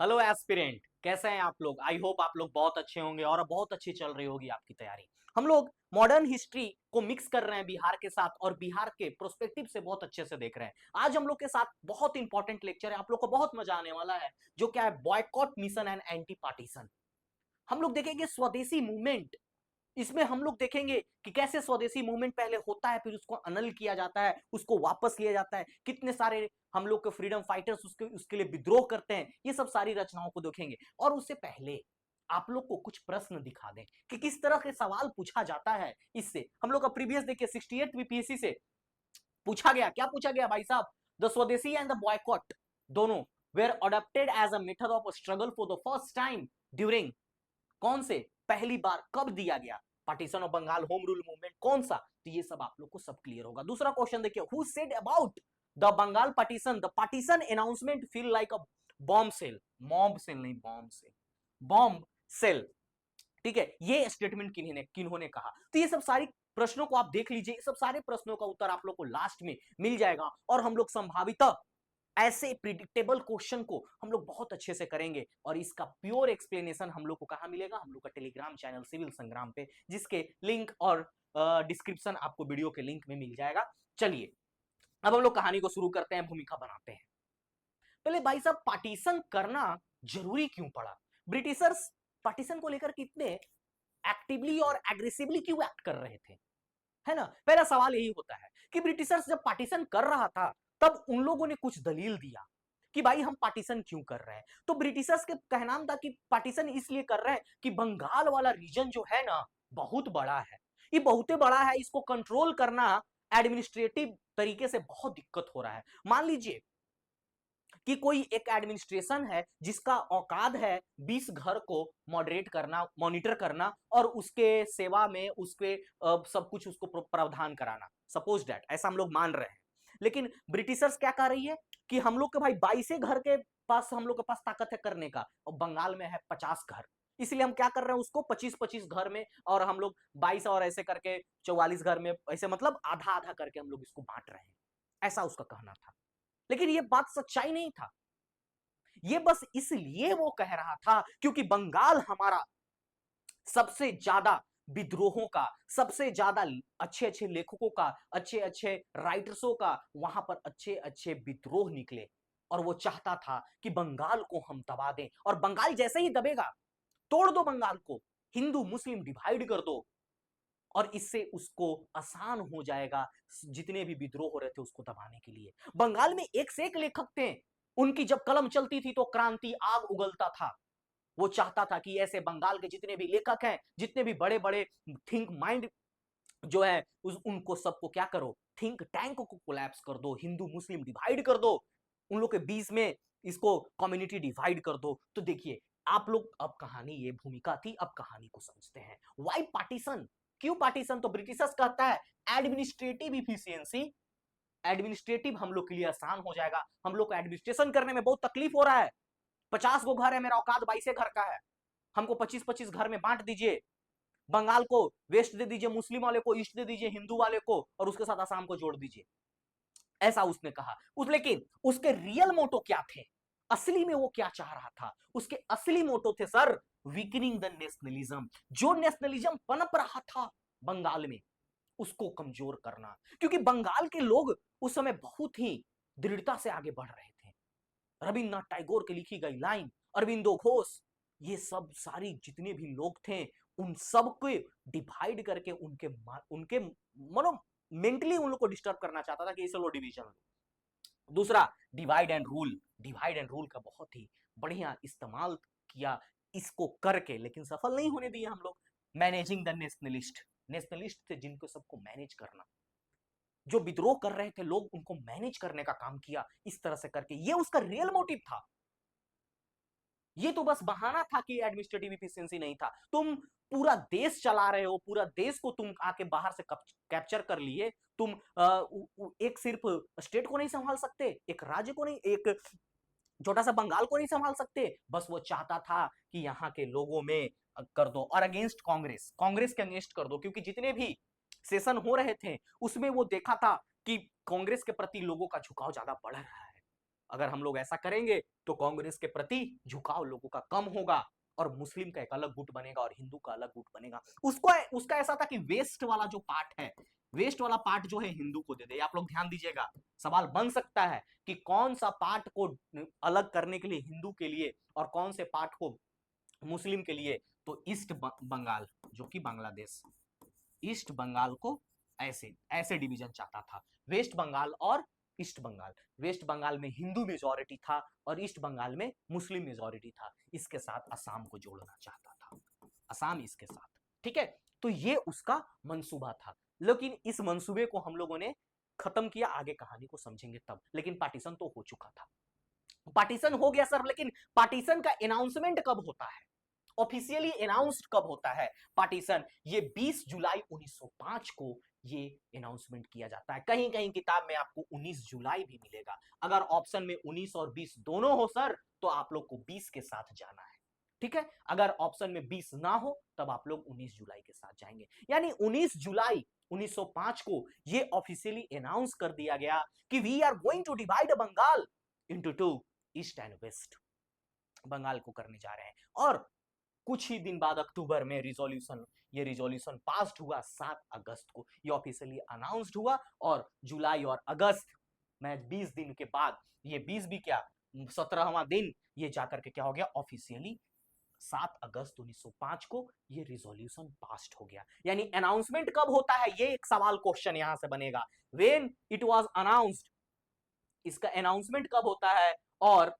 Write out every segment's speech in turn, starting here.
Hello aspirant, कैसे हैं आप लोग। आई होप आप लोग बहुत अच्छे होंगे और बहुत अच्छी चल रही होगी आपकी तैयारी। हम लोग मॉडर्न हिस्ट्री को मिक्स कर रहे हैं बिहार के साथ और बिहार के प्रोस्पेक्टिव से बहुत अच्छे से देख रहे हैं। आज हम लोग के साथ बहुत इंपॉर्टेंट लेक्चर है, आप लोग को बहुत मजा आने वाला है, जो क्या है boycott mission and anti partition. हम लोग देखेंगे स्वदेशी मूवमेंट। इसमें हम लोग देखेंगे कि कैसे स्वदेशी मूवमेंट पहले होता है, फिर उसको अनल किया जाता है, उसको वापस लिया जाता है, कितने सारे हम लोग के फ्रीडम फाइटर्स उसके लिए विद्रोह करते हैं। ये सब सारी रचनाओं को देखेंगे और उससे पहले आप लोग को कुछ प्रश्न दिखा दें कि किस तरह के सवाल पूछा जाता है। इससे हम लोग का प्रीवियस देखिए 68 बीपीएससी से पूछा गया, क्या पूछा गया भाई साहब, the Swadeshi and the boycott दोनों were adopted as a method of struggle for the first time during, कौन से, पहली बार कब दिया गया, partition of Bengal, home rule movement, कौन सा। तो ये सब आप लोग को सब क्लियर होगा। दूसरा क्वेश्चन देखिए, who said about the Bengal partition, the partition announcement feel like a bombshell, mob shell नहीं, बॉम्ब सेल, बॉम्ब सेल। ठीक है, ये स्टेटमेंट किन्होंने किन्होंने कहा। तो ये सब सारी प्रश्नों को आप देख लीजिए, ये सब सारे प्रश्नों का उत्तर आप लोग को लास्ट में मिल जाएगा और हम लोग संभावित ऐसे प्रिडिक्टेबल क्वेश्चन को हम लोग बहुत अच्छे से करेंगे। और इसका प्योर एक्सप्लेनेशन हम लोग को कहां मिलेगा, हम लोग का टेलीग्राम चैनल सिविल संग्राम पे, जिसके लिंक और डिस्क्रिप्शन आपको वीडियो के लिंक में मिल जाएगा। चलिए अब हम लोग कहानी को शुरू करते हैं, भूमिका बनाते हैं। पहले भाई साहब, पार्टीशन करना जरूरी क्यों पड़ा, ब्रिटिशर्स पार्टीशन को लेकर कितने एक्टिवली और एग्रेसिवली क्यों एक्ट कर रहे थे, है ना। पहला सवाल यही होता है कि ब्रिटिशर्स जब पार्टीशन कर रहा था तब उन लोगों ने कुछ दलील दिया कि भाई हम पार्टीशन क्यों कर रहे हैं। तो ब्रिटिशर्स के कहना था कि पार्टीशन इसलिए कर रहे हैं कि बंगाल वाला रीजन जो है ना, बहुत बड़ा है, ये बहुत बड़ा है, इसको कंट्रोल करना एडमिनिस्ट्रेटिव तरीके से बहुत दिक्कत हो रहा है। मान लीजिए कि कोई एक एडमिनिस्ट्रेशन है जिसका औकात है 20 घर को मॉडरेट करना, मॉनिटर करना और उसके सेवा में उसके सब कुछ उसको प्रावधान कराना, सपोज दैट ऐसा हम लोग मान रहे हैं। लेकिन ब्रिटिशर्स क्या कह रही है कि हम लोग के भाई 22 घर के पास, हम लोग के पास ताकत है करने का, और बंगाल में है 50 घर, इसलिए हम क्या कर रहे हैं उसको 25-25 घर में, और हम लोग 22 और ऐसे करके 44 घर में, ऐसे मतलब आधा आधा करके हम लोग इसको बांट रहे हैं, ऐसा उसका कहना था। लेकिन ये बात सच्चाई नहीं था, ये बस इसलिए वो कह रहा था क्योंकि बंगाल हमारा सबसे ज्यादा विद्रोहों का, सबसे ज्यादा अच्छे अच्छे लेखकों का, अच्छे अच्छे राइटर्सों का वहां पर अच्छे अच्छे विद्रोह निकले, और वो चाहता था कि बंगाल को हम दबा दें, और बंगाल जैसे ही दबेगा, तोड़ दो बंगाल को, हिंदू मुस्लिम डिवाइड कर दो, और इससे उसको आसान हो जाएगा जितने भी विद्रोह हो रहे थे उसको दबाने के लिए। बंगाल में एक से एक लेखक थे, उनकी जब कलम चलती थी तो क्रांति आग उगलता था। वो चाहता था कि ऐसे बंगाल के जितने भी लेखक हैं, जितने भी बड़े बड़े थिंक माइंड जो है, उनको सबको क्या करो, थिंक टैंक को कोलैप्स कर दो, हिंदू मुस्लिम डिवाइड कर दो, उन लोग के बीच में इसको कम्युनिटी डिवाइड कर दो। तो देखिए आप लोग, अब कहानी, ये भूमिका थी, अब कहानी को समझते हैं। वाई पार्टीशन, क्यों पार्टीशन। तो ब्रिटिशर्स कहता है एडमिनिस्ट्रेटिव इफिशियंसी, एडमिनिस्ट्रेटिव हम लोग के लिए आसान हो जाएगा, हम लोग को एडमिनिस्ट्रेशन करने में बहुत तकलीफ हो रहा है, 50 गो घर है, मेरा औकात 22 घर का है, हमको 25-25 घर में बांट दीजिए, बंगाल को वेस्ट दे दीजिए, मुस्लिम वाले को ईस्ट दे दीजिए, हिंदू वाले को, और उसके साथ आसाम को जोड़ दीजिए, ऐसा उसने कहा। लेकिन उसके रियल मोटो क्या थे, असली में वो क्या चाह रहा था, उसके असली मोटो थे सर, वीकनिंग द नेशनलिज्म, जो नेशनलिज्म पनप रहा था बंगाल में उसको कमजोर करना। क्योंकि बंगाल के लोग उस समय बहुत ही दृढ़ता से आगे बढ़ रहे थे, रविन्द्रनाथ टैगोर की लिखी गई लाइन, अरविंदो घोष, ये सब सारी जितने भी लोग थे उन सबको डिवाइड करके उनके उनके मनो मेंटली उन लोग को डिस्टर्ब करना चाहता था कि इसे लो डिवीजन लो। दूसरा, divide and rule, divide and rule का बहुत ही बढ़िया इस्तेमाल किया इसको करके, लेकिन सफल नहीं होने दिए हम लोग। मैनेजिंग द नेशनलिस्ट, नेशनलिस्ट थे जिनको सबको मैनेज करना, जो विद्रोह कर रहे थे लोग उनको मैनेज करने का काम किया इस तरह से करके, ये उसका रियल मोटिव था। ये तो बस बहाना था कि एडमिनिस्ट्रेटिव इफिशियंसी नहीं था। तुम पूरा देश चला रहे हो, पूरा देश को तुम आके बाहर से कैप्चर कर लिए, तुम एक सिर्फ स्टेट को नहीं संभाल सकते, एक राज्य को नहीं, एक छोटा सा बंगाल को नहीं संभाल सकते। बस वो चाहता था कि यहाँ के लोगों में कर दो, और अगेंस्ट कांग्रेस, कांग्रेस के अगेंस्ट कर दो, क्योंकि जितने भी सेशन हो रहे थे उसमें वो देखा था कि कांग्रेस के प्रति लोगों का झुकाव ज्यादा बढ़ रहा है। अगर हम लोग ऐसा करेंगे तो कांग्रेस के प्रति झुकाव लोगों का कम होगा और मुस्लिम का एक अलग गुट बनेगा और हिंदू का अलग गुट बनेगा। उसका ऐसा था कि वेस्ट वाला जो पार्ट है, वेस्ट वाला पार्ट जो है हिंदू को दे दे। आप लोग ध्यान दीजिएगा, सवाल बन सकता है कि कौन सा पार्ट को अलग करने के लिए हिंदू के लिए और कौन से पार्ट को मुस्लिम के लिए। तो ईस्ट बंगाल जो कि बांग्लादेश, ईस्ट बंगाल को ऐसे ऐसे डिवीजन चाहता था, वेस्ट बंगाल और ईस्ट बंगाल। वेस्ट बंगाल में हिंदू मेजॉरिटी था और ईस्ट बंगाल में मुस्लिम मेजॉरिटी था। इसके साथ असम को जोड़ना चाहता था, असम इसके साथ, ठीक है। तो ये उसका मंसूबा था, लेकिन इस मंसूबे को हम लोगों ने खत्म किया, आगे कहानी को समझेंगे तब। लेकिन पार्टीशन तो हो चुका था, पार्टीशन हो गया सर, लेकिन पार्टीशन का अनाउंसमेंट कब होता है, ऑफिशियली अनाउंस्ड कब होता है पार्टीशन? ये 20 जुलाई 1905 को ये अनाउंसमेंट किया जाता है। कहीं कहीं किताब में आपको 19 जुलाई भी मिलेगा। अगर ऑप्शन में 19 और 20 दोनों हो सर तो आप लोग को 20 के साथ जाना है, ठीक है। अगर ऑप्शन में 20 ना हो तब आप लोग 19 जुलाई के साथ जाएंगे। यानी 19 जुलाई 1905 को ये ऑफिशियली अनाउंस कर दिया गया कि we are going to divide Bengal into two, east and west, Bengal को करने जा रहे हैं। और कुछ ही दिन बाद अक्टूबर में ये रिजोल्यूशन पास हुआ 7 अगस्त को, ये ऑफिशियली अनाउंस्ड हुआ। और जुलाई और अगस्त में 20 दिन के बाद, ये 20 भी क्या 17वां दिन, ये जाकर के क्या हो गया ऑफिशियली 7 अगस्त 1905 को ये रिजोल्यूशन पास्ड हो गया। यानी अनाउंसमेंट कब होता है, ये एक सवाल क्वेश्चन यहां से बनेगा। व्हेन इट वाज अनाउंस्ड, इसका अनाउंसमेंट कब होता है और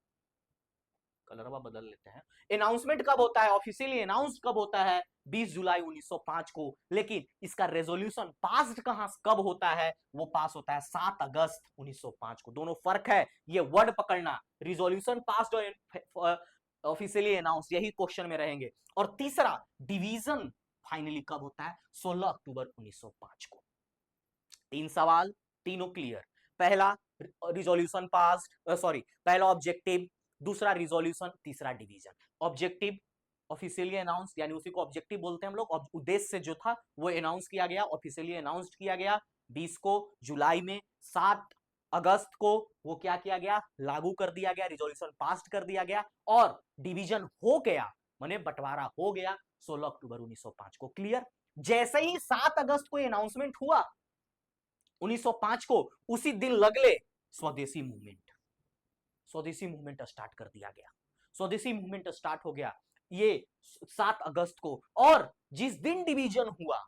कलरवा बदल लेते हैं, अनाउंसमेंट कब होता है, ऑफिशियली अनाउंस्ड कब होता है 20 जुलाई 1905 को। लेकिन इसका रेजोल्यूशन पास कब होता है, वो पास होता है 7 अगस्त 1905 को। दोनों फर्क है, ये वर्ड पकड़ना, रिजोल्यूशन पास और ऑफिशियली अनाउंस, यही क्वेश्चन में रहेंगे। और तीसरा डिवीजन फाइनली कब होता है, 16 अक्टूबर 1905 को। 3 सवाल, तीनों क्लियर। पहला रिजोल्यूशन पास, सॉरी, पहला ऑब्जेक्टिव, दूसरा रिजोल्यूशन, तीसरा डिवीजन। ऑब्जेक्टिव ऑफिशियली अनाउंस, यानी उसी को ऑब्जेक्टिव बोलते हैं हम लोग। उद्देश्य जो था वो अनाउंस किया गया, ऑफिशियली अनाउंस्ड किया गया 20 को जुलाई में। 7 अगस्त को वो क्या किया गया, लागू कर दिया गया, रिजोल्यूशन पास कर दिया गया। और डिवीजन हो गया, माने बंटवारा हो गया 16 अक्टूबर 1905 को। क्लियर। जैसे ही 7 अगस्त को अनाउंसमेंट हुआ 1905 को, उसी दिन लगले स्वदेशी मूवमेंट, स्वदेशी मूवमेंट स्टार्ट कर दिया गया। स्वदेशी मूवमेंट स्टार्ट हो गया ये 7 अगस्त को। और जिस दिन डिवीजन हुआ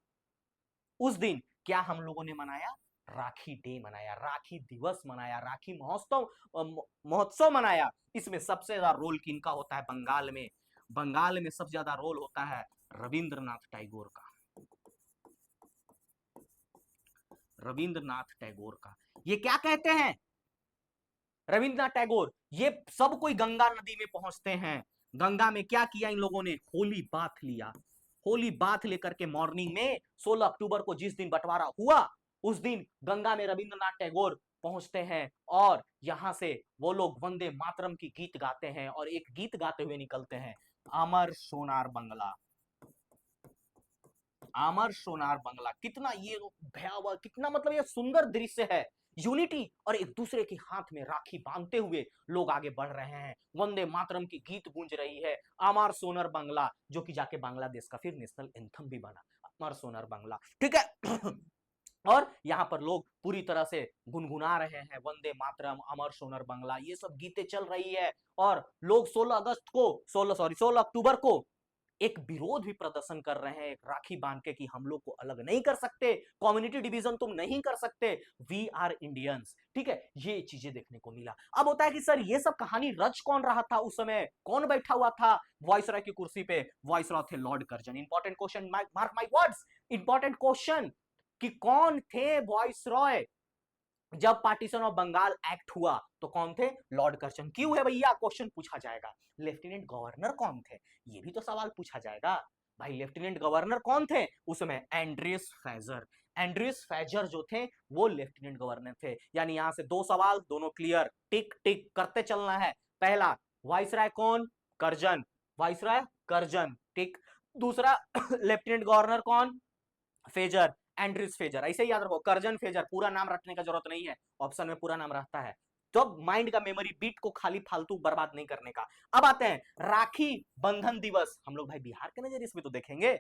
उस दिन क्या हम लोगों ने मनाया, राखी डे मनाया, राखी दिवस मनाया, राखी महोत्सव मनाया। इसमें सबसे ज्यादा रोल किनका होता है बंगाल में, बंगाल में सबसे ज्यादा रोल होता है रविंद्रनाथ टैगोर का, रविंद्रनाथ टैगोर का। ये क्या कहते हैं रविंद्रनाथ टैगोर, ये सब कोई गंगा नदी में पहुंचते हैं। गंगा में क्या किया इन लोगों ने, होली बाथ लिया। होली बाथ लेकर के मॉर्निंग में 16 अक्टूबर को जिस दिन बंटवारा हुआ उस दिन गंगा में रविंद्रनाथ टैगोर पहुंचते हैं और यहां से वो लोग वंदे मातरम की गीत गाते हैं और एक गीत गाते हुए निकलते हैं, अमर सोनार बंगला, अमर सोनार बंगला। कितना ये भयावह, कितना मतलब ये सुंदर दृश्य है। यूनिटी और एक दूसरे के हाथ में राखी बांधते हुए लोग आगे बढ़ रहे हैं, वंदे मातरम की गीत गूंज रही है, अमर सोनार बंगला, जो कि जाके बांग्लादेश का फिर नेशनल एंथम भी बना, अमर सोनार बंगला, ठीक है। और यहाँ पर लोग पूरी तरह से गुनगुना रहे हैं वंदे मातरम, अमर सोनार बंगला, ये सब गीतें चल रही है। और लोग 16 अक्टूबर को एक विरोध भी प्रदर्शन कर रहे हैं, एक राखी बांध के कि हम लोग को अलग नहीं कर सकते, कम्युनिटी डिवीजन तुम नहीं कर सकते, वी आर इंडियंस, ठीक है। ये चीजें देखने को मिला। अब होता है कि सर ये सब कहानी रच कौन रहा था उस समय, कौन बैठा हुआ था वॉइसरॉय की कुर्सी पे, वॉइसरॉय थे Lord Curzon. Important question, mark my words, important question, कि कौन थे वॉइसरॉय जब पार्टीशन ऑफ बंगाल एक्ट हुआ, तो कौन थे, लॉर्ड कर्जन। क्यों है भैया, क्वेश्चन पूछा जाएगा। लेफ्टिनेंट गवर्नर कौन थे, ये भी तो सवाल पूछा जाएगा भाई, लेफ्टिनेंट गवर्नर कौन थे उसमें, एंड्रियस फ्रेजर। एंड्रियस फ्रेजर जो थे वो लेफ्टिनेंट गवर्नर थे। यानी यहां से 2 सवाल, दोनों क्लियर, टिक टिक करते चलना है। पहला वाइसराय कौन, कर्जन, वाइसराय कर्जन, टिक। दूसरा लेफ्टिनेंट गवर्नर कौन, फेजर, एंड्रिस फेजर। ऐसे ही याद रखो, कर्जन फेजर, पूरा नाम रखने का जरूरत नहीं है, ऑप्शन में पूरा नाम रहता है। तो अब माइंड का मेमोरी बीट को खाली फालतू बर्बाद नहीं करने का। अब आते हैं राखी बंधन दिवस, हम लोग भाई बिहार के नजरिए से भी तो देखेंगे।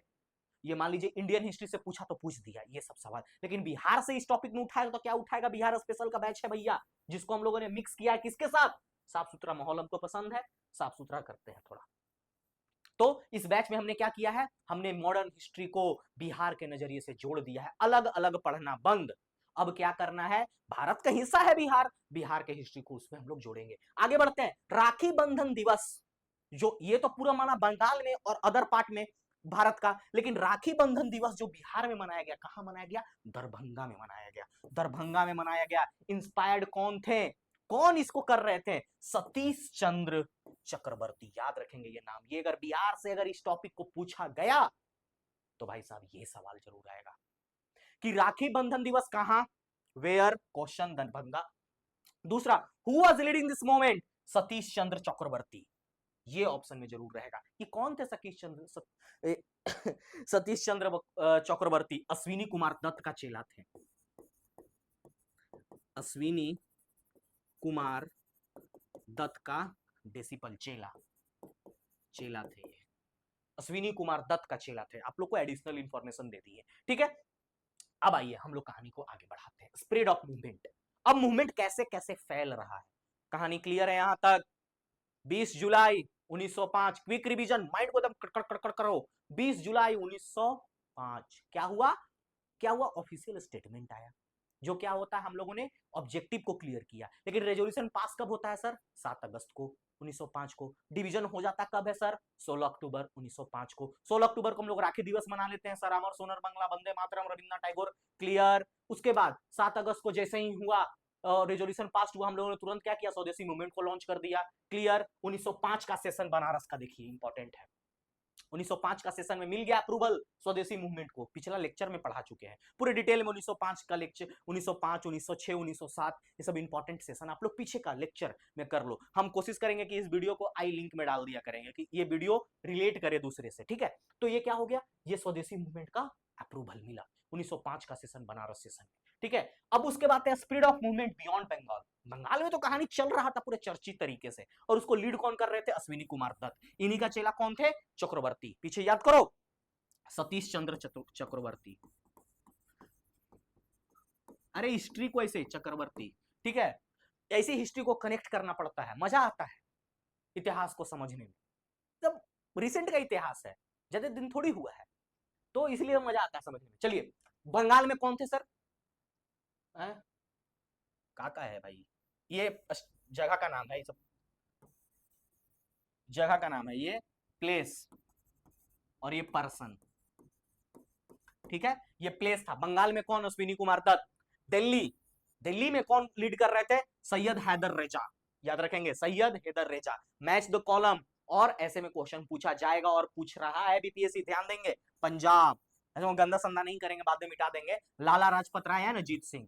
ये मान लीजिए इंडियन हिस्ट्री से पूछा तो पूछ दिया ये सब सवाल, लेकिन बिहार से इस टॉपिक में उठाएगा तो क्या उठाएगा, बिहार स्पेशल का बैच है भैया, जिसको हम लोगों ने मिक्स किया है किसके साथ, साफ सुथरा माहौल हमको पसंद है, साफ सुथरा करते हैं थोड़ा। तो इस बैच में हमने क्या किया है, हमने मॉडर्न हिस्ट्री को बिहार के नजरिए से जोड़ दिया है, अलग अलग पढ़ना बंद। अब क्या करना है, भारत का हिस्सा है बिहार, बिहार के हिस्ट्री को उसमें हम लोग जोड़ेंगे। आगे बढ़ते हैं, राखी बंधन दिवस, जो ये तो पूरा माना बंगाल में और अदर पार्ट में भारत का, लेकिन राखी बंधन दिवस जो बिहार में मनाया गया, कहां मनाया गया, दरभंगा में मनाया गया, दरभंगा में मनाया गया। इंस्पायर्ड कौन थे, कौन इसको कर रहे थे, सतीश चंद्र चक्रवर्ती, याद रखेंगे ये नाम। ये अगर बिहार से अगर इस टॉपिक को पूछा गया तो भाई साहब ये सवाल जरूर आएगा कि राखी बंधन दिवस कहां, वेयर, क्वेश्चन दरभंगा। दूसरा, who was leading this movement, Satish Chandra Chakravarti, ये ऑप्शन में जरूर रहेगा। कि कौन थे सतीश चंद्र सतीश चंद्र चक्रवर्ती, अश्विनी कुमार दत्त का चेला थे, अश्विनी कुमार दत्त का डेसिपल चेला थे ये, अश्विनी कुमार दत्त का चेला थे। आप लोग को एडिशनल इंफॉर्मेशन दे दी है, ठीक है। अब आइए हम लोग कहानी को आगे बढ़ाते हैं, स्प्रेड ऑफ मूवमेंट। अब मूवमेंट कैसे कैसे फैल रहा है, कहानी क्लियर है यहां तक। 20 जुलाई 1905, क्विक रिवीजन, माइंड को एकदम कड़कड़ करो। 20 जुलाई 1905 क्या हुआ, क्या हुआ, ऑफिशियल स्टेटमेंट आया, जो क्या होता है, हम लोगों ने ऑब्जेक्टिव को क्लियर किया। लेकिन रेजोल्यूशन पास कब होता है सर, 7 अगस्त को 1905 को। डिवीजन हो जाता कब है सर, 16 अक्टूबर 1905 को। 16 अक्टूबर को हम लोग राखी दिवस मना लेते हैं सर, अमर सोनर बांग्ला, वंदे मातरम, रविंद्रनाथ टैगोर, क्लियर। उसके बाद 7 अगस्त को जैसे ही हुआ रेजोल्यूशन पास हुआ, हम लोगों ने तुरंत क्या किया, स्वदेशी मूवमेंट को लॉन्च कर दिया, क्लियर। 1905 का सेशन बनारस का देखिए इंपॉर्टेंट है, 1905 का सेशन में मिल गया अप्रूवल स्वदेशी मूवमेंट को, पिछला लेक्चर में पढ़ा चुके हैं पूरे डिटेल में 1905 का लेक्चर, 1905, 1906, 1907, ये सब इंपॉर्टेंट सेशन आप लोग पीछे का लेक्चर में कर लो। हम कोशिश करेंगे कि इस वीडियो को आई लिंक में डाल दिया करेंगे कि ये वीडियो रिलेट करे दूसरे से, ठीक है। तो ये क्या हो गया, ये स्वदेशी मूवमेंट का अप्रूवल मिला 1905 का सेशन, बनारस सेशन, ठीक है। अब उसके बाद है spread of movement beyond Bengal. Bengal में तो कहानी चल रहा था पूरे चर्चित तरीके से, और उसको लीड कौन कर रहे थे, अश्विनी कुमार दत्त। इन्हीं का चेला कौन थे, चक्रवर्ती, पीछे याद करो, सतीश चंद्र चक्रवर्ती। अरे हिस्ट्री को ऐसे चक्रवर्ती, ठीक है, ऐसी हिस्ट्री को कनेक्ट करना पड़ता है, मजा आता है इतिहास को समझने में। तब रिसेंट का इतिहास है, ज्यादा दिन थोड़ी हुआ है, तो इसलिए मजा आता है समझने में। चलिए, बंगाल में कौन थे सर, काका है भाई, ये जगह का नाम है, ये सब जगह का नाम है, ये प्लेस और ये पर्सन, ठीक है। ये प्लेस था बंगाल में, कौन, अश्विनी कुमार दत्त। दिल्ली, दिल्ली में कौन लीड कर रहे थे, सैयद हैदर रेजा, याद रखेंगे, सैयद हैदर रेजा। मैच द कॉलम, और ऐसे में क्वेश्चन पूछा जाएगा और पूछ रहा है बीपीएससी, ध्यान देंगे। पंजाब, ऐसे गंदा संदा नहीं करेंगे, बाद में मिटा देंगे। लाला लाजपत राय है ना, जीत सिंह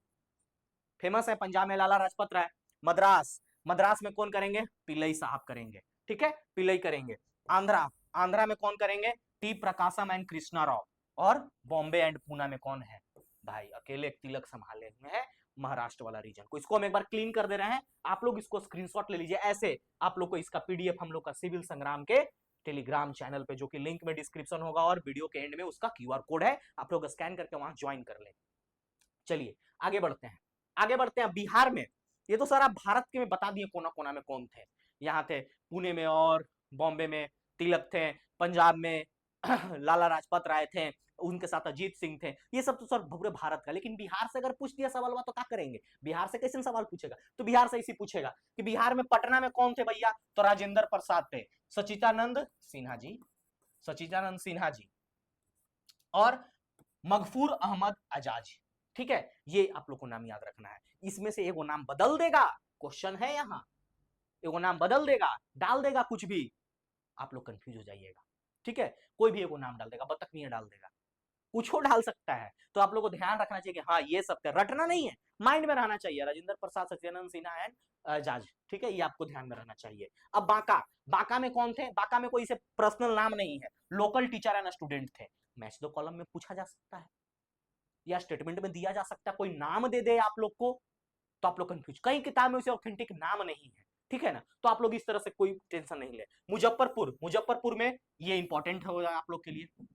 फेमस है पंजाब में, लाला लाजपत राय। मद्रास, मद्रास में कौन करेंगे, पिल्लई साहब करेंगे, ठीक है, पिल्लई करेंगे। आंध्रा, आंध्रा में कौन करेंगे, T Prakasam and Krishna Rao. और बॉम्बे एंड पूना में कौन है, भाई अकेले तिलक संभाले हुए हैं, महाराष्ट्र वाला रीजन को। इसको हम एक बार क्लीन कर दे रहे हैं, आप लोग इसको स्क्रीनशॉट ले लीजिए, ऐसे आप लोग को इसका पीडीएफ हम लोग का सिविल संग्राम के टेलीग्राम चैनल पे, जो कि लिंक में डिस्क्रिप्शन होगा और वीडियो के एंड में उसका क्यूआर कोड है, आप लोग स्कैन करके वहां ज्वाइन कर लें। चलिए आगे बढ़ते हैं, आगे बढ़ते हैं। बिहार में, ये तो सारा भारत के में बता दिए कोना कोना में कौन थे, यहाँ थे पुणे में और बॉम्बे में तिलक थे, पंजाब में लाला लाजपत राय थे, उनके साथ अजीत सिंह थे, ये सब तो सर पूरे भारत का। लेकिन बिहार से अगर पूछ दिया सवाल तो क्या करेंगे, बिहार से कैसे सवाल पूछेगा, तो बिहार से इसी पूछेगा कि बिहार में पटना में कौन थे भैया, तो राजेंद्र प्रसाद थे, सचिदानंद सिन्हा जी, सचिदानंद सिन्हा जी, और मगफूर अहमद आजाद, ठीक है। ये आप लोग को नाम याद रखना है, इसमें से एगो नाम बदल देगा, क्वेश्चन है यहाँ, एगो नाम बदल देगा, डाल देगा कुछ भी, आप लोग कंफ्यूज हो जाइएगा, ठीक है। कोई भी एगो नाम डाल देगा, बतख नहीं डाल देगा, कुछ हो डाल सकता है, तो आप लोग को ध्यान रखना चाहिए कि हाँ ये सब रटना नहीं है, माइंड में रहना चाहिए, राजेंद्र प्रसाद, सत्यानंद सिन्हा एंड आजाद, ठीक है, ये आपको ध्यान में रहना चाहिए। अब बांका, बांका में कौन थे, बांका में कोई से पर्सनल नाम नहीं है, लोकल टीचर एंड स्टूडेंट थे। मैच दो कॉलम में पूछा जा सकता है या स्टेटमेंट में दिया जा सकता है, कोई नाम दे दे आप लोग को, तो आप लोग कंफ्यूज, कई किताब में उसे ऑथेंटिक नाम नहीं है, ठीक है ना, तो आप लोग इस तरह से कोई टेंशन नहीं ले। मुजफ्फरपुर, मुजफ्फरपुर में ये इंपॉर्टेंट होगा आप लोग के लिए,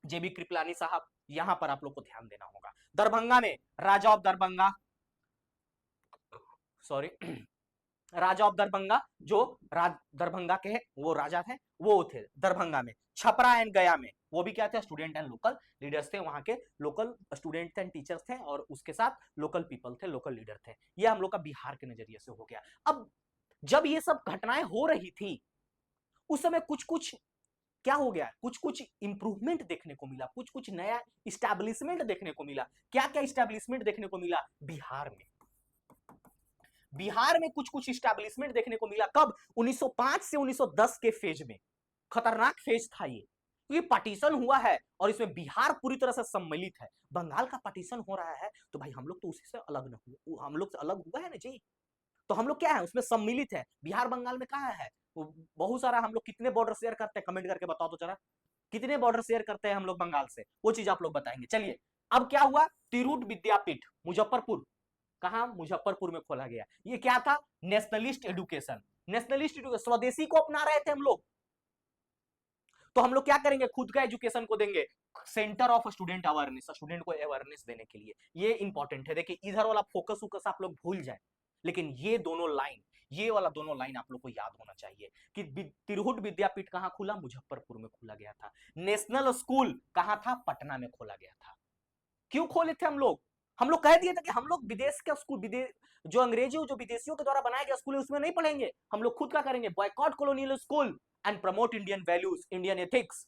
जेबी कृपलानी साहब, यहां पर आप लोग को ध्यान देना होगा। दरभंगा में Raja of Darbhanga, sorry Raja of Darbhanga, जो दरभंगा के वो राजा थे, वो थे दरभंगा में। छपरा एंड गया में वो भी क्या थे, स्टूडेंट एंड लोकल लीडर्स थे, वहां के लोकल स्टूडेंट एंड टीचर्स थे, और उसके साथ लोकल पीपल थे, लोकल लीडर थे। ये हम लोग का बिहार के नजरिए से हो गया। अब जब ये सब घटनाएं हो रही थी, उस समय कुछ कुछ क्या हो गया, कुछ कुछ इंप्रूवमेंट देखने को मिला, कुछ कुछ नया इस्टेब्लिशमेंट देखने को मिला। क्या क्या इस्टेब्लिशमेंट देखने को मिला बिहार में? बिहार में कुछ कुछ इस्टेब्लिशमेंट देखने को मिला कब? 1905 से 1910 के फेज में। खतरनाक फेज था ये पार्टीशन हुआ है और इसमें बिहार पूरी तरह से सम्मिलित है। बंगाल का पार्टीशन हो रहा है तो भाई हम लोग तो उसी से अलग न हुए, हम लोग से अलग हुआ है ना जी, तो हम लोग क्या है उसमें सम्मिलित है। बिहार बंगाल में कहाँ है बहुत सारा, हम लोग कितने बॉर्डर शेयर करते हैं, कमेंट करके बताओ तो जरा, कितने बॉर्डर शेयर करते हैं हम लोग बंगाल से, वो चीज आप लोग बताएंगे। चलिए अब क्या हुआ, तिरहुत विद्यापीठ मुजफ्फरपुर, कहा मुजफ्फरपुर में खोला गया। ये क्या था, नेशनलिस्ट एजुकेशन, नेशनलिस्ट एजुकेशन, स्वदेशी को अपना रहे थे हम लोग। तो हम लोग क्या करेंगे, खुद का एजुकेशन को देंगे, centre of student awareness, student को अवेयरनेस देने के लिए। ये इंपॉर्टेंट है, देखिए इधर वाला फोकस वोकस आप लोग भूल जाए, लेकिन ये दोनों लाइन, ये वाला दोनों लाइन आप लोग को याद होना चाहिए कि तिरहुत विद्यापीठ कहां खुला, मुजफ्फरपुर में खोला गया था। नेशनल स्कूल कहां था, पटना में खोला गया था। क्यों खोले थे हम लोग कह दिए थे कि हम लोग विदेश का स्कूल, विदेश जो अंग्रेजी जो विदेशियों के द्वारा बनाया गया स्कूल है उसमें नहीं पढ़ेंगे, हम लोग खुद का करेंगे, boycott colonial school and promote Indian values, Indian ethics.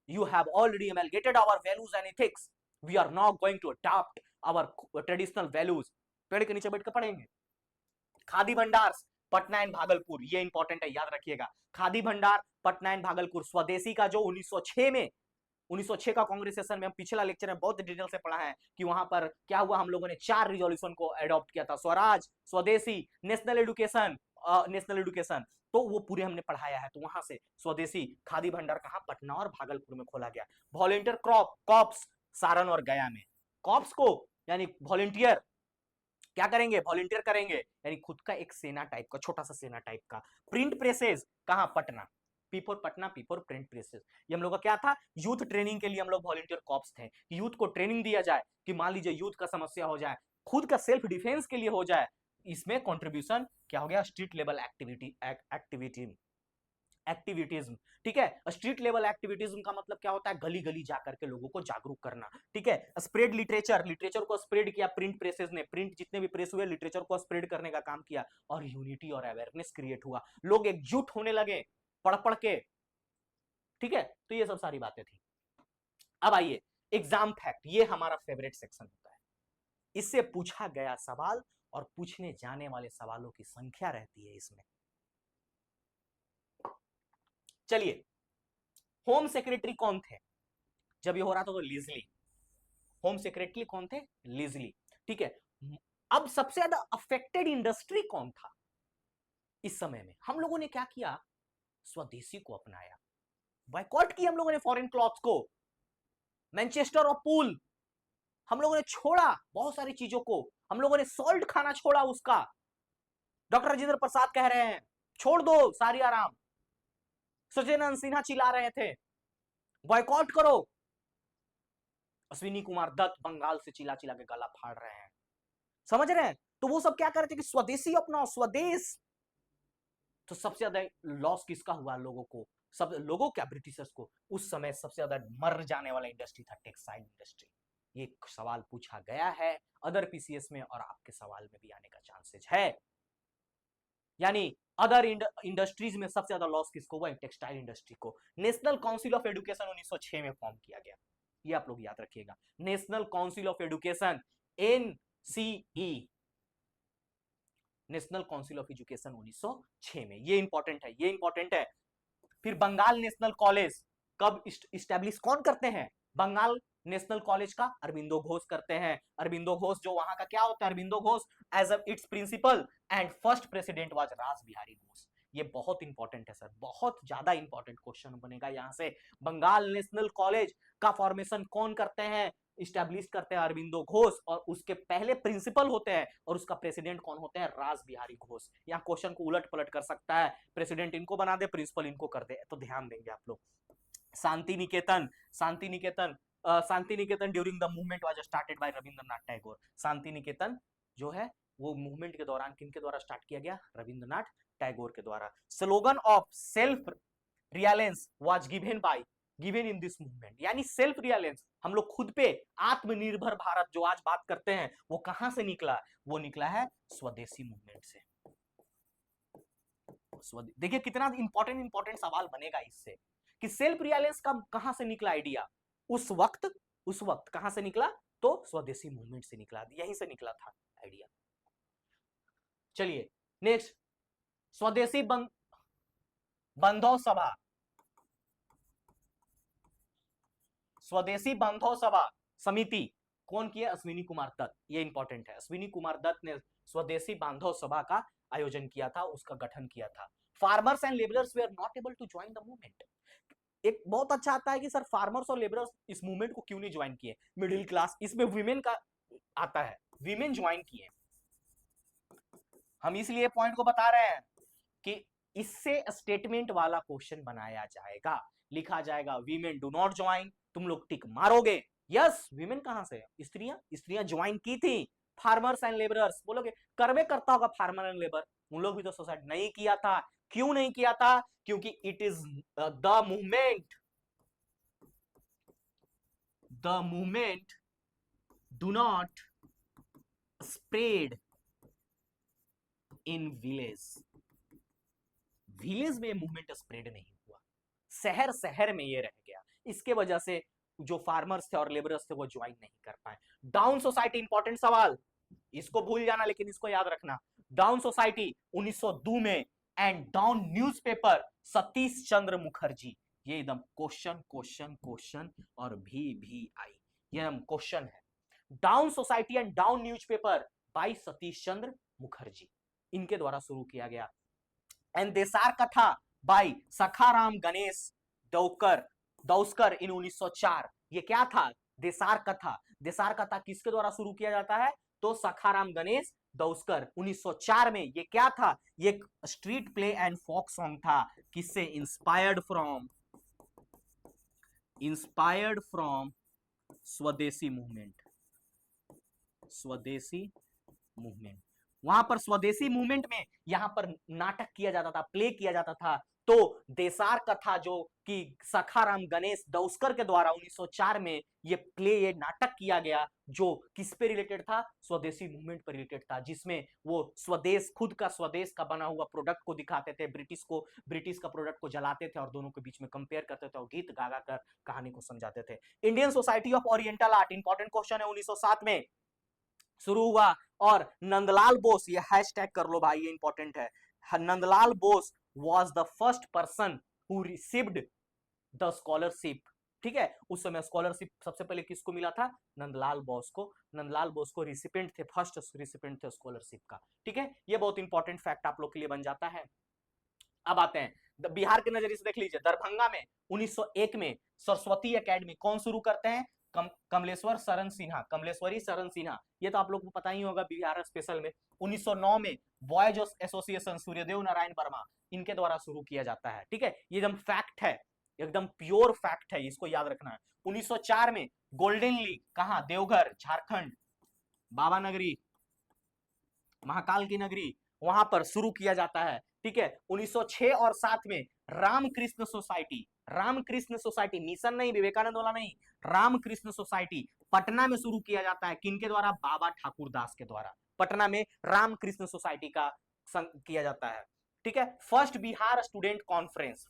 You have already amalgamated our values and ethics. We are now going to adopt our traditional values. पेड़ के नीचे बैठ कर पढ़ेंगे। खादी भंडार पटना एंड भागलपुर, ये इंपॉर्टेंट है, याद रखिएगा। खादी भंडार पटना एंड भागलपुर, स्वदेशी का जो 1906 में, 1906 का कांग्रेस सेशन में, हम पिछला लेक्चर में बहुत डिटेल से पढ़ा है कि वहां पर क्या हुआ, हम लोगों ने 4 रिजोल्यूशन को अडॉप्ट किया था, स्वराज, स्वदेशी, नेशनल एजुकेशन, नेशनल एजुकेशन, तो वो पूरे हमने पढ़ाया है। तो वहां से स्वदेशी, खादी भंडार कहां, पटना और भागलपुर में खोला गया। वॉलेंटियर कॉप्स सारण और गया में। कॉप्स को यानी वॉलेंटियर क्या करेंगे, वॉलेंटियर करेंगे, यानी खुद का एक सेना टाइप का, छोटा सा सेना टाइप का। प्रिंट प्रेसेस कहां, पटना, पीफोर पटना, पीफोर प्रिंट प्रेसेस। ये हम लोग का क्या था, यूथ ट्रेनिंग के लिए हम लोग वॉलेंटियर कॉप्स थे, यूथ को ट्रेनिंग दिया जाए कि मान लीजिए यूथ का समस्या हो जाए, खुद का सेल्फ डिफेंस के लिए हो जाए, इसमें कंट्रीब्यूशन क्या हो गया, स्ट्रीट लेवल एक्टिविटीज्म, ठीक है। स्ट्रीट लेवल एक्टिविटीज्म का मतलब क्या होता है, गली गली जाकर के लोगों को जागरूक करना, ठीक है। स्प्रेड लिटरेचर, लिटरेचर को स्प्रेड किया प्रिंट प्रेसेस ने, प्रिंट जितने भी प्रेस हुए लिटरेचर को स्प्रेड करने का काम किया, और यूनिटी और अवेयरनेस क्रिएट हुआ, लोग एकजुट होने लगे पढ़ पढ़ के, ठीक है। तो ये सब सारी बातें थी। अब आइए एग्जाम फैक्ट, ये हमारा फेवरेट सेक्शन होता है, इससे पूछा गया सवाल और पूछने जाने वाले सवालों की संख्या रहती है इसमें। चलिए, होम सेक्रेटरी कौन थे जब ये हो रहा था, तो लिजली, होम सेक्रेटरी कौन थे, लिजली, ठीक है। अब सबसे ज्यादा अफेक्टेड इंडस्ट्री कौन था इस समय में, हम लोगों ने क्या किया, स्वदेशी को अपनाया, बॉयकॉट किया हम लोगों ने फॉरेन क्लॉथ्स को, मैनचेस्टर और पूल, हम लोगों ने छोड़ा बहुत सारी चीजों को, हम लोगों ने सॉल्ट खाना छोड़ा उसका, डॉक्टर राजेंद्र प्रसाद कह रहे हैं छोड़ दो सारी आराम, सत्येंद्र सिन्हा चिल्ला रहे थे बॉयकॉट करो, अश्विनी कुमार दत्त बंगाल से चिल्ला चिल्ला के गला फाड़ रहे हैं, समझ रहे हैं। तो वो सब क्या कर रहे थे कि स्वदेशी अपनाओ, स्वदेश। तो सबसे ज्यादा लॉस किसका हुआ, लोगों को, सब लोगों क्या, ब्रिटिशर्स को। उस समय सबसे ज्यादा मर जाने वाला इंडस्ट्री था टेक्सटाइल इंडस्ट्री। ये सवाल पूछा गया है अदर पीसीएस में, और आपके सवाल में भी आने का चांसेस है। यानी अदर इंडस्ट्रीज में सबसे ज्यादा लॉस किसको हुआ, टेक्सटाइल इंडस्ट्री को। नेशनल काउंसिल ऑफ एजुकेशन 1906 में फॉर्म किया गया, ये आप लोग याद रखिएगा, national council of education, NCE, national council of education 1906 में, ये इंपॉर्टेंट है, ये इंपॉर्टेंट है। फिर बंगाल नेशनल कॉलेज कब इस्टेब्लिश कौन करते हैं, बंगाल नेशनल कॉलेज का अरबिंदो घोष करते हैं। अरबिंदो घोष जो वहां का क्या होता है, Aurobindo Ghosh as its principal and first president was Rash Behari Ghosh. ये बहुत इंपॉर्टेंट है सर, बहुत ज्यादा इंपॉर्टेंट क्वेश्चन बनेगा यहां से। बंगाल नेशनल कॉलेज का फॉर्मेशन कौन करते हैं, इस्टेब्लिश करते हैं अरविंदो घोष, और उसके पहले प्रिंसिपल होते हैं, और उसका प्रेसिडेंट कौन होते हैं? रास बिहारी घोष। यहाँ क्वेश्चन को उलट पलट कर सकता है, प्रेसिडेंट इनको बना दे, प्रिंसिपल इनको कर दे, तो ध्यान देंगे आप लोग। Shantiniketan, Shantiniketan, Shantiniketan during the movement was started by Rabindranath Tagore. Shantiniketan जो है वो मूवमेंट के दौरान किनके द्वारा स्टार्ट किया गया? रविंद्रनाथ टैगोर के द्वारा। Slogan of self reliance was given in this movement, यानी सेल्फ रिलायंस, हम लोग खुद पे आत्मनिर्भर भारत जो आज बात करते हैं, वो कहां से निकला? वो निकला है स्वदेशी मूवमेंट से। देखिए कितना इंपॉर्टेंट सवाल बनेगा इससे, कि सेल्फ रिलायंस का कहां से निकला आइडिया? उस वक्त कहां से निकला? तो स्वदेशी मूवमेंट से निकला, यहीं से निकला था आइडिया। चलिए नेक्स्ट, स्वदेशी बंधो सभा, स्वदेशी बंधो सभा समिति कौन किया? अश्विनी कुमार दत्त, ये इंपॉर्टेंट है। अश्विनी कुमार दत्त ने स्वदेशी बांधव सभा का आयोजन किया था, उसका गठन किया था। Farmers and labourers they are not able to join the movement. एक बहुत अच्छा आता है कि सर फार्मर्स और लेबरर्स इस मूवमेंट को क्यों नहीं ज्वाइन किए? मिडिल क्लास, इसमें वीमेन का आता है, वीमेन ज्वाइन किए। हम इसलिए पॉइंट को बता रहे हैं कि इससे स्टेटमेंट वाला क्वेश्चन बनाया जाएगा, लिखा जाएगा वीमेन डू नॉट ज्वाइन, तुम लोग टिक मारोगे, यस वीमेन कहां से? स्त्रियां ज्वाइन की थी। फार्मर्स एंड लेबरर्स बोलोगे, करवे करता होगा फार्मर एंड लेबर, उन लोग भी तो सोसाइटी नहीं किया था। क्यों नहीं किया था? क्योंकि it is the movement do not spread in village में मूवमेंट स्प्रेड नहीं हुआ, शहर में ये रह गया, इसके वजह से जो फार्मर्स थे और लेबरर्स थे वो ज्वाइन नहीं कर पाए। डाउन सोसाइटी, इंपॉर्टेंट सवाल, इसको भूल जाना लेकिन इसको याद रखना। डाउन सोसाइटी 1902 में, and Dawn newspaper Satish Chandra Mukherjee, ये एकदम क्वेश्चन और भी आई, ये हम क्वेश्चन है। Dawn society and Dawn newspaper by Satish Chandra Mukherjee, इनके द्वारा शुरू किया गया। And Desher Katha by Sakharam Ganesh Deuskar in 1904, ये क्या था? देसार कथा। देसार कथा किसके द्वारा शुरू किया जाता है? तो सखाराम गणेश दौस्कर 1904 में। ये क्या था? ये एक street play and folk song था। किससे? Inspired from Swadeshi movement. वहां पर स्वदेशी मूवमेंट में यहां पर नाटक किया जाता था, प्ले किया जाता था। तो देसार कथा जो कि सखाराम गणेश दौस्कर के द्वारा 1904 में ये नाटक किया गया, जो किस पे रिलेटेड था? स्वदेशी मूवमेंट पर रिलेटेड था, जिसमें वो खुद का स्वदेश का बना हुआ प्रोडक्ट को दिखाते थे, ब्रिटिश का प्रोडक्ट को जलाते थे और दोनों के बीच में कंपेयर करते थे और गीत गा कर कहानी को समझाते थे। Indian society of oriental art, important question है, 1907 में शुरू हुआ। और नंदलाल बोस, ये हैशटैग कर लो भाई, ये इंपॉर्टेंट है। Nandlal Bose was the first person who received the scholarship, ठीक है? उस समय स्कॉलरशिप सबसे पहले किसको मिला था? नंदलाल बोस को। नंदलाल बोस को रिसिपेंट थे, फर्स्ट रिसिपेंट थे स्कॉलरशिप का, ठीक है? ये बहुत इंपॉर्टेंट फैक्ट आप लोग के लिए बन जाता है। अब आते हैं बिहार के नजरिए से, देख लीजिए। दरभंगा में 1901 में सरस्वती एकेडमी कौन शुरू करते हैं? कमलेश्वरी शरण सिन्हा, ये तो आप लोग को पता ही होगा, बिहार स्पेशल में। 1909 में बॉयज एसोसिएशन सूर्यदेव नारायण वर्मा, इनके द्वारा शुरू किया जाता है, ठीक है? ये एकदम फैक्ट है, एकदम प्योर फैक्ट है, इसको याद रखना है। 1904 में गोल्डन लीग, कहां? देवघर झारखंड, बाबा नगरी, महाकाल की नगरी, वहां पर शुरू किया जाता है, ठीक है? 1906 और 7 में रामकृष्ण सोसाइटी, मिशन नहीं, विवेकानंद वाला नहीं, रामकृष्ण सोसाइटी पटना में शुरू किया जाता है। किनके द्वारा? बाबा ठाकुर दास के द्वारा। पटना में रामकृष्ण सोसाइटी का किया जाता है, ठीक है? फर्स्ट बिहार स्टूडेंट कॉन्फ्रेंस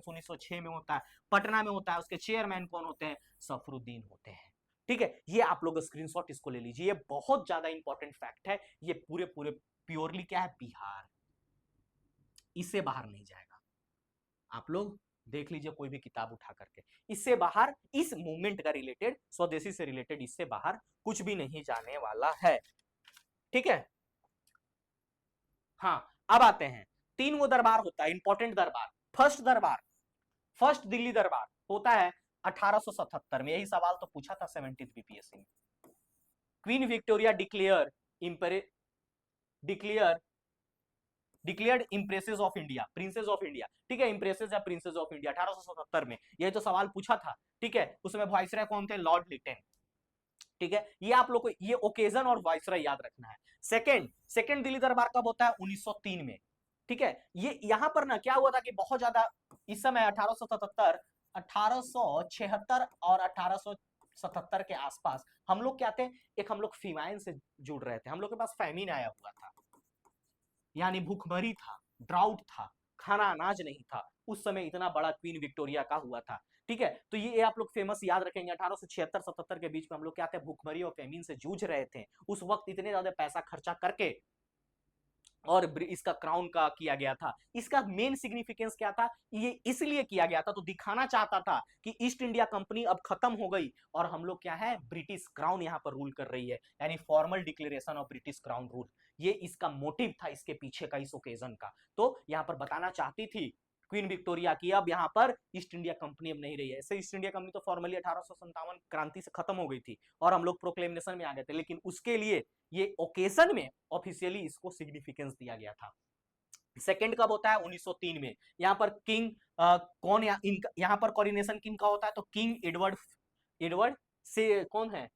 1906 में होता है, पटना में होता है। उसके चेयरमैन कौन होते हैं? सफरुद्दीन होते हैं, ठीक है? ये आप लोग स्क्रीनशॉट इसको ले लीजिए, ये बहुत ज्यादा इंपॉर्टेंट फैक्ट है। ये पूरे प्योरली क्या है? बिहार, इससे बाहर नहीं जाएगा। आप लोग देख लीजिए कोई भी किताब उठा करके, इससे बाहर, इस मूवमेंट का रिलेटेड, स्वदेशी से रिलेटेड, इससे बाहर कुछ भी नहीं जाने वाला है, ठीक है? हाँ, अब आते हैं, 3 वो दरबार होता है, इंपॉर्टेंट दरबार। फर्स्ट दिल्ली दरबार होता है 1877 में, यही सवाल तो पूछा था 70th बीपीएससी में। Queen Victoria declare declared impresses of India, princess of India, ठीक है, इम्प्रेसेस या प्रिंसेस ऑफ इंडिया 1877 में, ये तो सवाल पूछा था, ठीक है। उसमें वाइसराय कौन थे? लॉर्ड लिटन, ठीक है। ये आप लोग को ये ओकेजन और वाइसराय याद रखना है। सेकंड दिल्ली दरबार कब होता है? 1903 में, ठीक है। ये यहां पर ना क्या हुआ था कि बहुत ज्यादा इस समय 1877, 1876 और 1877 के आसपास हम लोग क्या थे, एक हम लोग फीमाइन से जुड़ रहे थे, हम लोग के पास फैमिन आया हुआ था, यानी भूखमरी था, ड्राउट था, खाना अनाज नहीं था। उस समय इतना बड़ा क्वीन विक्टोरिया का हुआ था, ठीक है। तो ये आप लोग फेमस याद रखेंगे, 1876-77 के बीच में हम लोग क्या थे, भूखमरी और फेमिन से जूझ रहे थे। उस वक्त इतने ज्यादा पैसा खर्चा करके और इसका क्राउन का किया गया था। इसका मेन सिग्निफिकेंस क्या था? ये इसलिए किया गया था तो दिखाना चाहता था कि ईस्ट इंडिया कंपनी अब खत्म हो गई और हम लोग क्या है, ब्रिटिश क्राउन यहां पर रूल कर रही है, यानी formal declaration of British crown rule. ये इसका मोटिव था इसके पीछे का, इस ओकेजन का। तो यहां पर बताना चाहती थी क्वीन विक्टोरिया की अब यहां पर ईस्ट इंडिया कंपनी अब नहीं रही है। ऐसे ईस्ट इंडिया कंपनी तो फॉर्मली 1857 क्रांति से खत्म हो गई थी और हम लोग प्रोक्लेमेशन में आ गए थे, लेकिन उसके लिए ये ओकेजन में ऑफिशियली इसको सिग्निफिकेंस दिया गया था। सेकंड कब होता है? 1903 में। यहां पर किंग कौन, यहां पर कॉरिनेशन किंग का होता है तो किंग एडवर्ड से कौन है?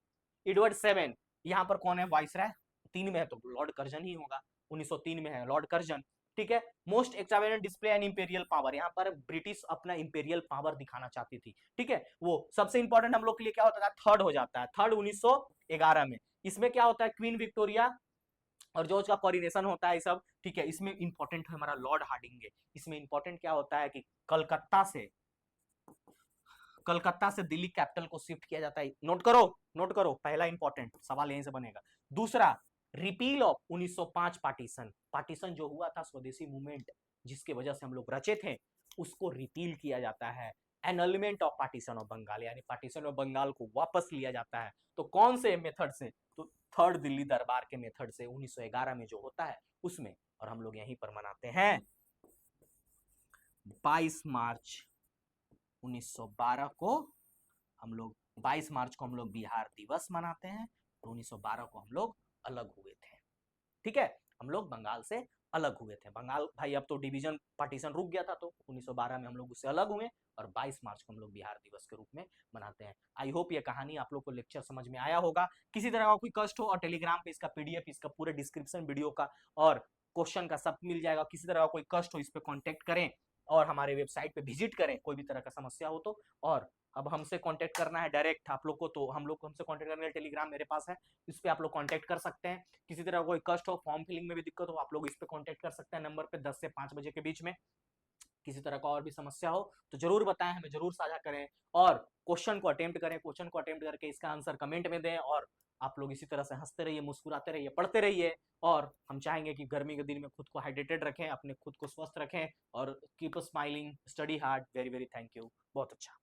एडवर्ड 7। यहां पर कौन है वाइसराय? 3 में है तो लॉर्ड कर्जन ही होगा, 1903 में है लॉर्ड कर्जन, ठीक है। Most extravagant display and imperial power, यहां पर ब्रिटिश अपना इंपेरियल पावर दिखाना चाहती थी, ठीक है। वो सबसे इंपॉर्टेंट हम लोग के लिए क्या होता था? थर्ड हो जाता है, थर्ड 1911 में। इसमें क्या होता है? क्वीन विक्टोरिया और जो उसका कॉरिनेशन होता है सब, ठीक है। इसमें इंपॉर्टेंट है हमारा लॉर्ड हार्डिंगे। इसमें इंपॉर्टेंट क्या होता है कि कलकत्ता से दिल्ली कैपिटल को शिफ्ट किया जाता है। नोट करो, पहला इंपॉर्टेंट सवाल यहीं से बनेगा। दूसरा, रिपील ऑफ 1905 पार्टीशन जो हुआ था, स्वदेशी मूवमेंट जिसके वजह से हम लोग रचे थे, उसको रिपील किया जाता है। Annulment of partition of Bengal, यानी पार्टीशन ऑफ बंगाल को वापस लिया जाता है। तो कौन से मेथड से? तो थर्ड दिल्ली दरबार के मेथड से 1911 में जो होता है उसमें, और हम लोग यहीं पर मनाते हैं 22 मार्च 1912 को। हम लोग 22 मार्च को हम लोग बिहार दिवस मनाते हैं, तो 1912 को हम लोग अलग हुए थे, ठीक है। हम लोग बंगाल से अलग हुए थे। बंगाल भाई अब तो डिवीजन पार्टीशन रुक गया था, तो 1912 में हम लोग उससे अलग हुए और 22 मार्च को हम लोग बिहार दिवस के रूप में मनाते हैं। आई होप ये कहानी आप लोग को लेक्चर समझ में आया होगा। किसी तरह का कोई कष्ट हो और टेलीग्राम पे इसका पीडीएफ, इसका पूरे डिस्क्रिप्शन वीडियो का और क्वेश्चन का सब मिल जाएगा। किसी तरह का कोई कष्ट हो इस पे कांटेक्ट करें और हमारे वेबसाइट पे विजिट करें, कोई भी तरह का समस्या हो तो। और अब हमसे कांटेक्ट करना है डायरेक्ट आप लोग को, तो हम लोग को हमसे कांटेक्ट करने के लिए टेलीग्राम मेरे पास है, इस पे आप लोग कांटेक्ट कर सकते हैं। किसी तरह कोई कष्ट हो, फॉर्म फिलिंग में भी दिक्कत हो, आप लोग इस पे कांटेक्ट कर सकते हैं नंबर पे 10 से 5 बजे के बीच में। किसी तरह का और भी समस्या हो तो जरूर बताएं, हमें जरूर साझा करें और क्वेश्चन को अटेम्प्ट करें। क्वेश्चन को अटेम्प्ट करके इसका आंसर कमेंट में दें और आप लोग इसी तरह से हंसते रहिए, मुस्कुराते रहिए, पढ़ते रहिए। और हम चाहेंगे कि गर्मी के दिन में खुद को हाइड्रेटेड रखें, अपने खुद को स्वस्थ रखें और keep smiling, study hard. Very very thank you, बहुत अच्छा।